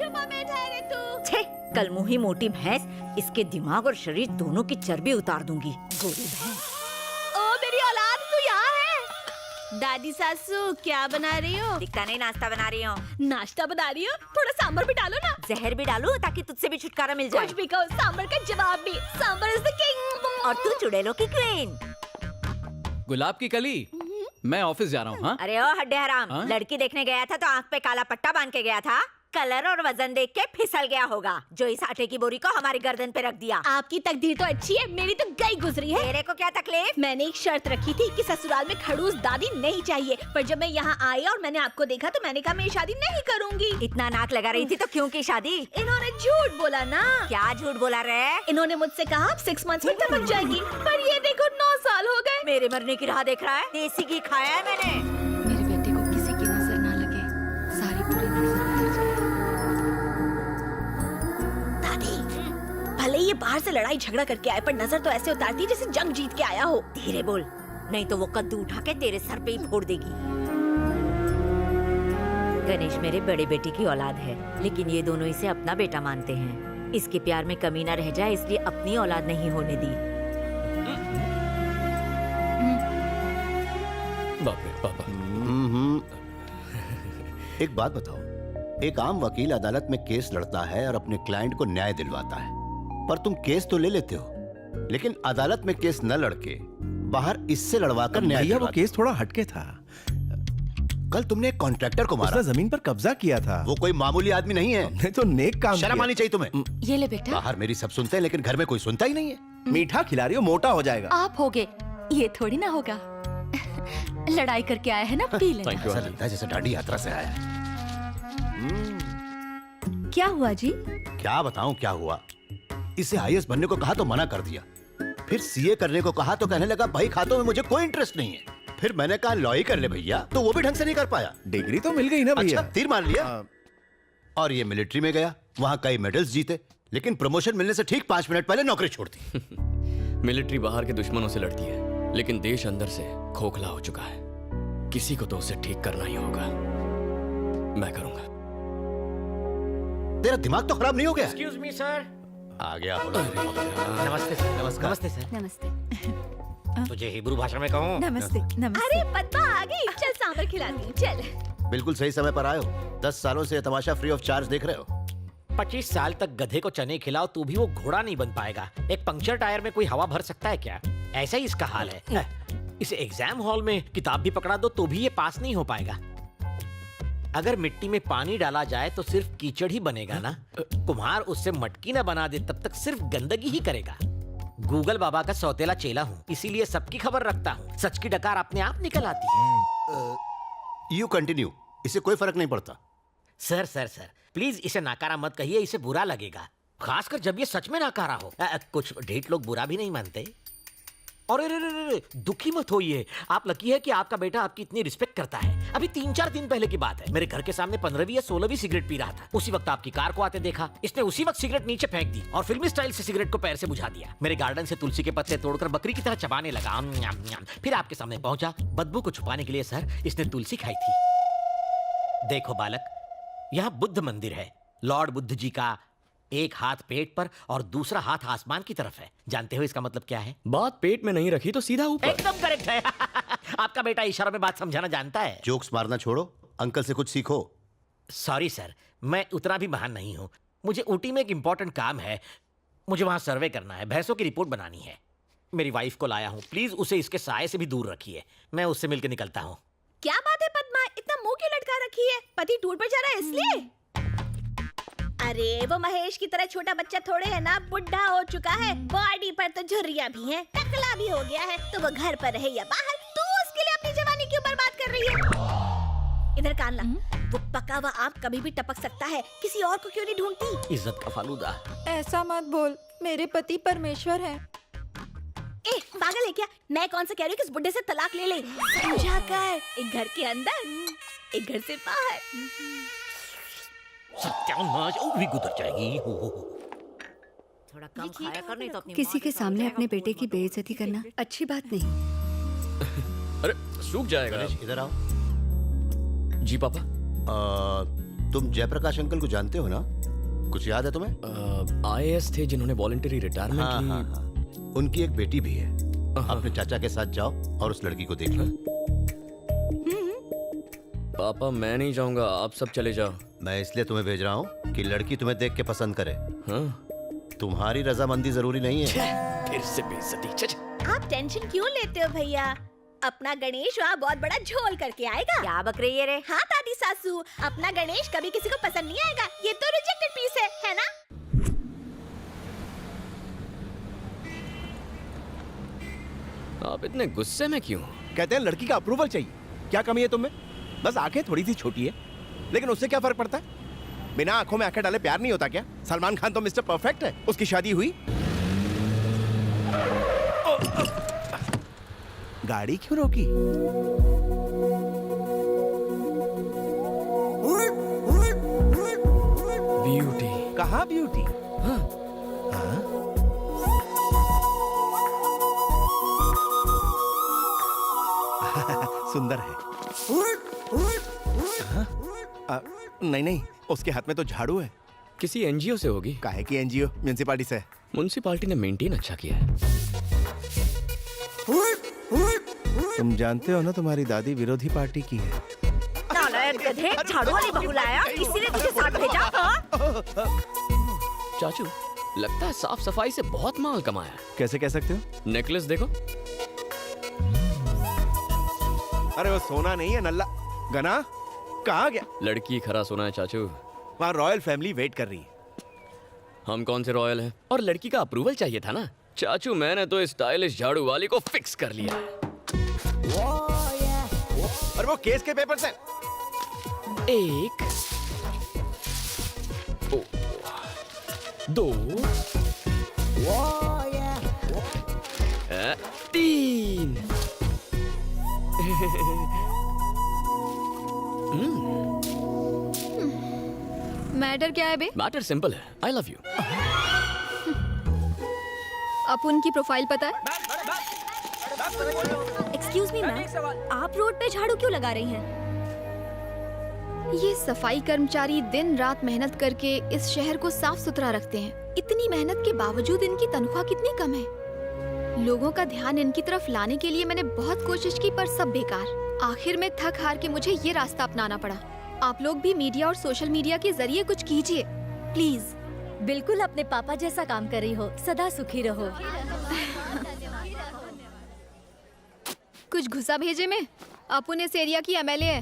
छुपा बैठा है तू। छे, कल मुही मोटी भैंस, इसके दिमाग और शरीर दोनों की चर्बी उतार दूंगी। गोरी भैंस। ओ मेरी औलाद, तू यहाँ है? दादी सासू क्या बना रही हो? दिखता नहीं, नाश्ता बना रही हूँ। नाश्ता बना रही हो? थोड़ा सांभर भी डालो ना। जहर भी डालूं ताकि तुझसे भी छुटकारा मिल जाए। कुछ भी कहो, सांभर का जवाब भी। Sambar is the king. और तू चुड़ैलों की क्वीन। गुलाब की कली, मैं ऑफिस जा रहा हूँ। हाँ, अरे ओ हड्डे हराम, हाँ? लड़की देखने गया था तो आंख पे काला पट्टा बांध के गया था। कलर और वजन देख के फिसल गया होगा, जो इस आटे की बोरी को हमारी गर्दन पे रख दिया। आपकी तकदीर तो अच्छी है, मेरी तो गई गुजरी है। तेरे को क्या तकलीफ? मैंने एक शर्त रखी थी कि ससुराल में खड़ूस दादी नहीं चाहिए, पर जब मैं यहाँ आई और मैंने आपको देखा तो मैंने कहा मैं ये शादी नहीं करूँगी। इतना नाक लगा रही थी तो क्यों की शादी? इन्होंने झूठ बोला ना। क्या झूठ बोला रे? इन्होंने मुझसे कहा आप 6 मंथ्स में टपक जाएगी, पर ये देखो 9 साल हो गए। मेरे मरने की राह देख रहा है? देसी घी खाया है मैंने। मेरे बेटे को किसी की नजर ना लगे, सारी पूरी नजर उतर जाए। दादी, भले ये बाहर से लड़ाई झगड़ा करके आए, पर नजर तो ऐसे उतारती है जैसे जंग जीत के आया हो। धीरे बोल, नहीं तो वो कद्दू उठा के तेरे सर पे ही फोड़ देगी। गणेश मेरे बड़े बेटे की औलाद है, लेकिन ये दोनों इसे अपना बेटा मानते हैं। इसके प्यार में कमी ना रह जाए, इसलिए अपनी औलाद नहीं होने दी। बाप रे पापा। एक बात बताओ, एक आम वकील अदालत में केस लड़ता है और अपने क्लाइंट को न्याय दिलवाता है, पर तुम केस तो ले लेते हो, लेकिन अदालत में केस न लड़के बाहर इससे लड़वाकर न्याय भैया वो दिलवाते केस थोड़ा हटके था। हो। कल तुमने एक कॉन्ट्रैक्टर को मारा, उसने जमीन पर कब्जा किया था। वो कोई मामूली आदमी नहीं है। हमने तो नेक काम शर्म किया। आनी चाहिए तुम्हें। ये ले बेटा, बाहर मेरी सब सुनते हैं, लेकिन घर में कोई सुनता ही नहीं है। मीठा खिला रही हो, मोटा हो जाएगा। आप होगे, ये थोड़ी ना होगा। लड़ाई करके आए हैं ना, पी लेना। थैंक यू ऐसा आंटी। लगता है जैसे दाढ़ी यात्रा से आया है। क्या हुआ जी? क्या बताऊं क्या हुआ। इसे आईएएस बनने को कहा तो मना कर दिया, फिर सीए करने को कहा तो कहने लगा भाई खातों में मुझे कोई इंटरेस्ट नहीं है। फिर मैंने कहा लॉ ही कर ले भैया, तो वो भी ढंग से नहीं कर पाया। डिग्री तो मिल गई ना भैया। अच्छा, तीर मार लिया। और ये मिलिट्री में गया, वहां कई मेडल्स जीते, लेकिन प्रमोशन मिलने से ठीक 5 मिनट पहले नौकरी छोड़ दी। मिलिट्री बाहर के दुश्मनों से लड़ती है, लेकिन देश अंदर से खोखला हो चुका है। किसी को तो उसे ठीक करना ही होगा। मैं करूंगा। तेरा दिमाग तो खराब नहीं हो गया? Excuse me sir. आ गया बोलो। नमस्ते सर। नमस्कार। नमस्ते सर। नमस्ते। तुझे हिब्रू भाषा में कहूँ? नमस्ते। अरे पद्मा आ गई, चल सांभर खिलाती हूँ, चल। बिल्कुल सही समय पर आए हो। 10 सालों से ये तमाशा फ्री ऑफ चार्ज देख रहे हो। 25 साल तक गधे को चने खिलाओ तो भी वो घोड़ा नहीं बन पाएगा। एक पंक्चर टायर में कोई हवा भर सकता है क्या? ऐसा ही इसका हाल है। इसे एग्जाम हॉल में किताब भी पकड़ा दो तो भी ये पास नहीं हो पाएगा। अगर मिट्टी में पानी डाला जाए तो सिर्फ कीचड़ ही बनेगा ना। कुम्हार उससे मटकी ना बना दे तब तक सिर्फ गंदगी ही करेगा। गूगल बाबा का सौतेला चेला हूँ, इसीलिए सबकी खबर रखता हूँ। सच की डकार अपने आप निकल आती है। यू कंटिन्यू, इससे कोई फर्क नहीं पड़ता। सर सर सर प्लीज इसे नाकारा मत कहिए, इसे बुरा लगेगा, खासकर जब ये सच में नाकारा हो। कुछ ढीठ लोग बुरा भी नहीं मानते। और दुखी मत होइए, आप लकी है कि आपका बेटा आपकी इतनी रिस्पेक्ट करता है। अभी 3-4 दिन पहले की बात है, मेरे घर के सामने 15वीं या 16वीं सिगरेट पी रहा था। उसी वक्त आपकी कार को आते देखा, इसने उसी वक्त सिगरेट नीचे फेंक दी और फिल्मी स्टाइल से सिगरेट को पैर से बुझा दिया। मेरे गार्डन से तुलसी के पत्ते तोड़कर बकरी की तरह चबाने लगा। फिर आपके सामने पहुंचा। बदबू को छुपाने के लिए सर इसने तुलसी खाई थी। देखो बालक, यहाँ बुद्ध मंदिर है। लॉर्ड बुद्ध जी का एक हाथ पेट पर और दूसरा हाथ आसमान की तरफ है। जानते हो इसका मतलब क्या है? बात पेट में नहीं रखी तो सीधा ऊपर। एकदम करेक्ट है। आपका बेटा इशारों में बात समझाना जानता है। जोक्स मारना छोड़ो, अंकल से कुछ सीखो। सॉरी सर, मैं उतना भी महान नहीं हूँ। मुझे ऊटी में एक इंपॉर्टेंट काम है, मुझे वहाँ सर्वे करना है, भैंसों की रिपोर्ट बनानी है। मेरी वाइफ को लाया हूँ, प्लीज उसे इसके साये से भी दूर रखिए। मैं उससे मिलकर निकलता हूँ। क्या बात है पद्मा, इतना मुंह क्यों लटका रखी है? पति टूर पर जा रहा है इसलिए? अरे वो महेश की तरह छोटा बच्चा थोड़े है ना, बुढ़ा हो चुका है, बॉडी पर तो झुर्रियां भी हैं, टकला भी हो गया है, तो वो घर पर रहे या बाहर, तू उसके लिए अपनी जवानी क्यों बर्बाद कर रही है? इधर कान ला, वो पका हुआ आम कभी भी टपक सकता है, किसी और को क्यों नहीं ढूंढती? इज्जत का फालूदा। ऐसा मत बोल, मेरे पति परमेश्वर हैं। ए पागल है क्या? मैं कौन सा कह रही हूँ कि इस बुड्ढे से तलाक ले ले, समझा कर। एक घर के अंदर, एक घर से बाहर। सत्यानाश, वो भी गुजर जाएगी। थोड़ा कम खाया कर, नहीं तो अपनी किसी के सामने अपने बेटे की बेइज्जती करना अच्छी बात नहीं। अरे सूख जाएगा। गणेश इधर आओ। जी पापा। तुम जयप्रकाश अंकल को जानते हो ना? कुछ याद है तुम्हें? IAS थे जिन्होंने वॉलंटरी रिटायरमेंट हाँ, ली। हाँ, हाँ। उनकी एक बेटी भी है। अपने चाचा के साथ जाओ और उस लड़की को देख लो। पापा मैं नहीं जाऊंगा, आप सब चले जाओ। मैं इसलिए तुम्हें भेज रहा हूँ कि लड़की तुम्हें देख के पसंद करे। हाँ? तुम्हारी रजामंदी जरूरी नहीं है। फिर से बेइज्जती। आप टेंशन क्यों लेते हो भैया? अपना गणेश वहाँ बहुत बड़ा झोल करके आएगा। क्या बक रही है रे? हाँ दादी सासू, अपना गणेश कभी किसी को पसंद नहीं आएगा। ये तो रिजेक्टेड पीस है ना? आप इतने गुस्से में क्यों? कहते हैं लड़की का अप्रूवल चाहिए। क्या कमी है तुम्हें? बस आंखें थोड़ी सी छोटी है, लेकिन उससे क्या फर्क पड़ता है? बिना आंखों में आंखें डाले प्यार नहीं होता क्या? सलमान खान तो मिस्टर परफेक्ट है। उसकी शादी हुई। गाड़ी क्यों रोकी? ब्यूटी। कहाँ ब्यूटी? हाँ? सुंदर है। नहीं नहीं, उसके हाथ में तो झाड़ू है। किसी NGO से होगी। काहे की एनजीओ? म्युनिसिपालिटी से। म्युनिसिपालिटी ने मेंटेन अच्छा किया है। तुम जानते हो ना, तुम्हारी दादी विरोधी पार्टी की है। नालायक गधे, झाड़ू वाली बहू लाया, किसी ने तुझे साथ भेजा? हाँ? चाचू लगता है साफ सफाई से बहुत माल कमाया है। कैसे कह सकते हो? नेकलेस देखो। अरे वो सोना नहीं है, नल्ला। गना कहाँ गया? लड़की खरा सोना है चाचू। वहाँ रॉयल फैमिली वेट कर रही है। हम कौन से रॉयल हैं? और लड़की का अप्रूवल चाहिए था ना चाचू। मैंने तो इस स्टाइलिश झाड़ू वाली को फिक्स कर लिया है। और वो केस के पेपर से। एक, दो, तीन। मैटर क्या है बे? मैटर सिंपल है। I love you. अपुन की प्रोफाइल पता है? एक्सक्यूज मी मैम, आप रोड पे झाड़ू क्यों लगा रही हैं? ये सफाई कर्मचारी दिन रात मेहनत करके इस शहर को साफ सुथरा रखते हैं। इतनी मेहनत के बावजूद इनकी तनख्वाह कितनी कम है। लोगों का ध्यान इनकी तरफ लाने के लिए मैंने बहुत कोशिश की, पर सब बेकार। आखिर में थक हार के मुझे ये रास्ता अपनाना पड़ा। आप लोग भी मीडिया और सोशल मीडिया के जरिए कुछ कीजिए प्लीज। बिल्कुल अपने पापा जैसा काम कर रही हो। सदा सुखी रहो। कुछ घुसा भेजे में। अपुन इस एरिया की MLA है।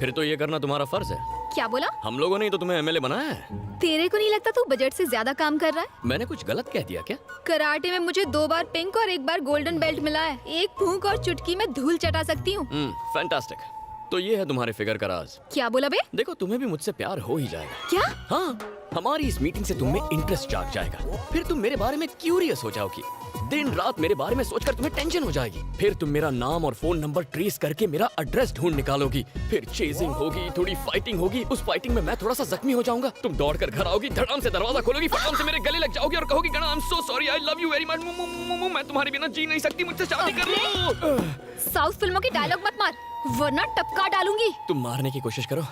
फिर तो ये करना तुम्हारा फर्ज है। क्या बोला? हम लोगों ने ही तो तुम्हें MLA बनाया है। तेरे को नहीं लगता तू बजट से ज्यादा काम कर रहा है? मैंने कुछ गलत कह दिया क्या? कराटे में मुझे 2 बार पिंक और 1 बार गोल्डन बेल्ट मिला है। एक फूंक और चुटकी में धूल चटा सकती हूँ। फैंटास्टिक। तो ये है तुम्हारे फिगर का राज। क्या बोला बे? देखो तुम्हें भी मुझसे प्यार हो ही जाएगा। क्या? हाँ, हमारी इस मीटिंग से तुम में इंटरेस्ट जाग जाएगा। फिर तुम मेरे बारे में क्यूरियस हो जाओगी। दिन रात मेरे बारे में सोचकर तुम्हें टेंशन हो जाएगी। फिर तुम मेरा नाम और फोन नंबर ट्रेस करके मेरा एड्रेस ढूंढ निकालोगी। फिर चेजिंग होगी, थोड़ी फाइटिंग होगी। उस फाइटिंग में मैं थोड़ा सा जख्मी हो जाऊंगा। तुम दौड़ कर घर आओगी, धड़ाम से दरवाजा खोलोगी, फटाम से मेरे गले लग जाओगी और कहोगी गणा I am so sorry, I love you very much, मैं तुम्हारे बिना जी नहीं सकती, मुझसे शादी कर लो। साउथ फिल्मों की डायलॉग मत मार, वरना टपका डालूंगी। तुम मारने की कोशिश करो,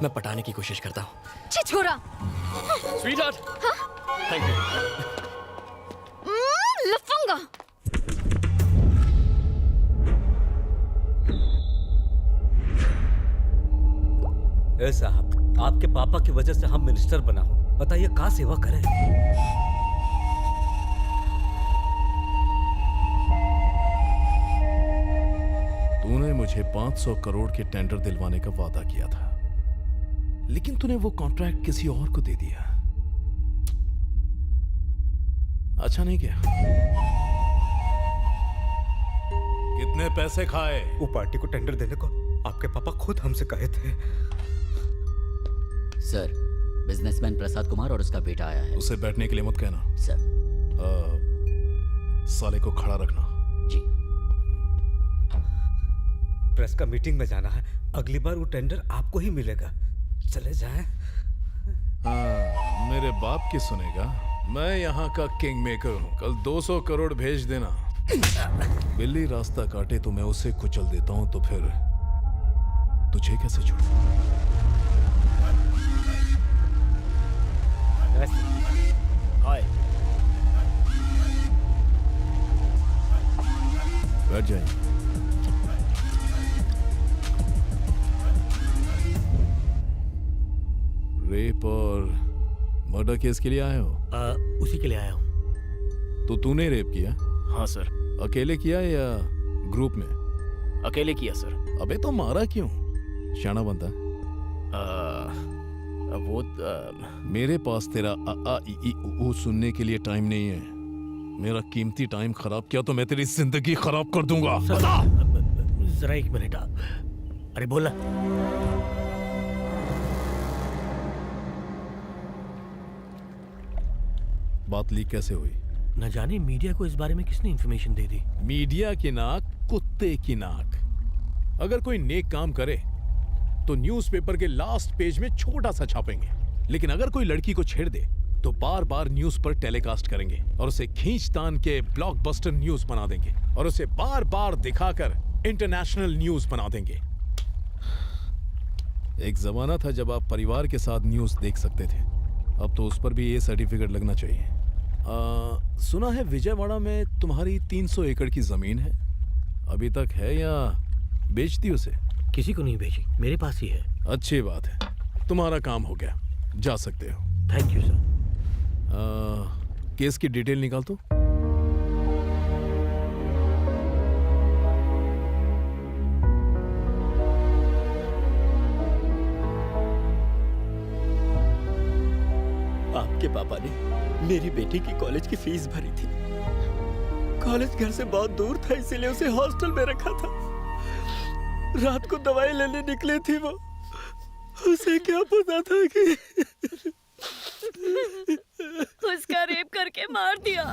मैं पटाने की कोशिश करता हूँ। छी छोरा। Sweetheart, thank you. लफंगा। ए साहब, आपके पापा की वजह से हम मिनिस्टर बना हो। बताइए कहाँ सेवा करें? तूने मुझे 500 करोड़ के टेंडर दिलवाने का वादा किया था, लेकिन तूने वो कॉन्ट्रैक्ट किसी और को दे दिया। अच्छा नहीं किया। कितने पैसे खाए? वो पार्टी को टेंडर देने को आपके पापा खुद हमसे कहे थे। सर, बिजनेसमैन प्रसाद कुमार और उसका बेटा आया है। उसे बैठने के लिए मत कहना। सर। साले को खड़ा रखना। जी। प्रेस का मीटिंग में जाना है, अगली बार वो टेंडर आपको ही मिलेगा। चले जाएं। हाँ, मेरे बाप की सुनेगा। मैं यहाँ का किंग मेकर हूँ। कल 200 करोड़ भेज देना। बिल्ली रास्ता काटे तो मैं उसे कुचल देता हूँ, तो फिर तुझे कैसे छोड़ूं? रेप और मर्डर केस के लिए आए हो? उसी के लिए आया हूँ। तो तूने रेप किया? हाँ सर। अकेले किया या ग्रुप में? अकेले किया सर। अबे तो मारा क्यों? शाना बनता। वो मेरे पास तेरा आ आ ई ई ऊ सुनने के लिए टाइम नहीं है। मेरा कीमती टाइम खराब किया तो मैं तेरी जिंदगी खराब कर दूंगा। जरा एक मिनट। अरे बोला। बात लीक कैसे हुई? न जाने मीडिया को इस बारे में किसने इंफॉर्मेशन दे दी। मीडिया की नाक कुत्ते की नाक। अगर कोई नेक काम करे तो न्यूज़पेपर के लास्ट पेज में छोटा सा छापेंगे, लेकिन अगर कोई लड़की को छेड़ दे तो बार बार न्यूज पर टेलीकास्ट करेंगे और उसे खींचतान के ब्लॉकबस्टर न्यूज बना देंगे और उसे बार बार दिखाकर इंटरनेशनल न्यूज बना देंगे। एक जमाना था जब आप परिवार के साथ न्यूज देख सकते थे, अब तो उस पर भी ये सर्टिफिकेट लगना चाहिए। सुना है विजयवाड़ा में तुम्हारी 300 एकड़ की जमीन है, अभी तक है या बेच दी उसे? किसी को नहीं भेजी, मेरे पास ही है। अच्छी बात है, तुम्हारा काम हो गया, जा सकते हो। Thank you sir. केस की डिटेल निकाल तो। आपके पापा ने मेरी बेटी की कॉलेज की फीस भरी थी। कॉलेज घर से बहुत दूर था, इसीलिए उसे हॉस्टल में रखा था। रात को दवाई लेने निकली थी वो, उसे क्या पता था कि उसका रेप करके मार दिया।